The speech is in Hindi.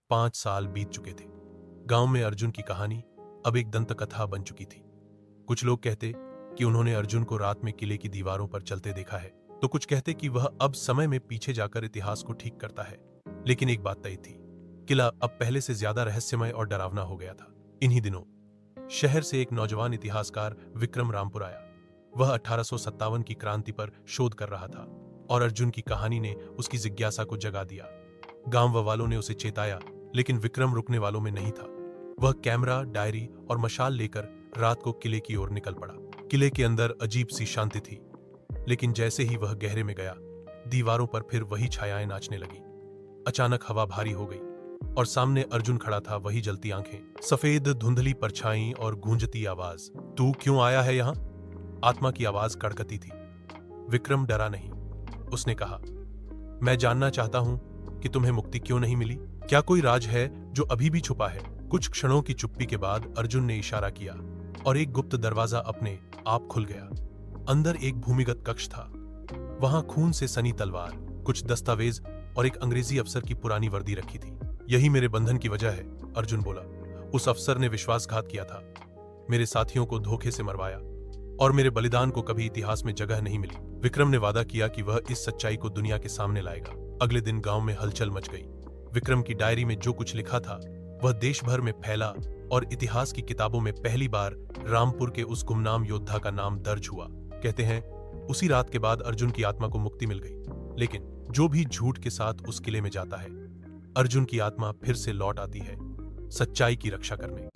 5 साल बीत चुके थे। गांव में अर्जुन की कहानी अब एक दंतकथा बन चुकी थी। कुछ लोग कहते कि उन्होंने अर्जुन को रात में किले की दीवारों पर चलते देखा है, तो कुछ कहते कि वह अब समय में पीछे जाकर इतिहास को ठीक करता है। लेकिन एक बात तय थी, किला अब पहले से ज्यादा रहस्यमय और डरावना हो गया था। इन्हीं दिनों शहर से एक नौजवान इतिहासकार विक्रम रामपुर आया। वह 1857 की क्रांति पर शोध कर रहा था और अर्जुन की कहानी ने उसकी जिज्ञासा को जगा दिया। गांव वालों ने उसे चेताया, लेकिन विक्रम रुकने वालों में नहीं था। वह कैमरा, डायरी और मशाल लेकर रात को किले की ओर निकल पड़ा। किले के अंदर अजीब सी शांति थी, लेकिन जैसे ही वह गहरे में गया, दीवारों पर फिर वही छायाएं नाचने लगी। अचानक हवा भारी हो गई और सामने अर्जुन खड़ा था, वही जलती आंखें, सफेद धुंधली परछाई और गूंजती आवाज। तू क्यों आया है यहां? आत्मा की आवाज कड़कती थी। विक्रम डरा नहीं। उसने कहा, मैं जानना चाहता हूं कि तुम्हें मुक्ति क्यों नहीं मिली। क्या कोई राज है जो अभी भी छुपा है? कुछ क्षणों की चुप्पी के बाद अर्जुन ने इशारा किया और एक गुप्त दरवाजा अपने आप खुल गया। अंदर एक भूमिगत कक्ष था। वहां खून से सनी तलवार, कुछ दस्तावेज और एक अंग्रेजी अफसर की पुरानी वर्दी रखी थी। यही मेरे बंधन की वजह है, अर्जुन बोला। उस अफसर ने विश्वासघात किया था, मेरे साथियों को धोखे से मरवाया और मेरे बलिदान को कभी इतिहास में जगह नहीं मिली। विक्रम ने वादा किया कि वह इस सच्चाई को दुनिया के सामने लाएगा। अगले दिन गांव में हलचल मच गई। विक्रम की डायरी में जो कुछ लिखा था वह देश भर में फैला और इतिहास की किताबों में पहली बार रामपुर के उस गुमनाम योद्धा का नाम दर्ज हुआ। कहते हैं उसी रात के बाद अर्जुन की आत्मा को मुक्ति मिल गई। लेकिन जो भी झूठ के साथ उस किले में जाता है, अर्जुन की आत्मा फिर से लौट आती है, सच्चाई की रक्षा करने।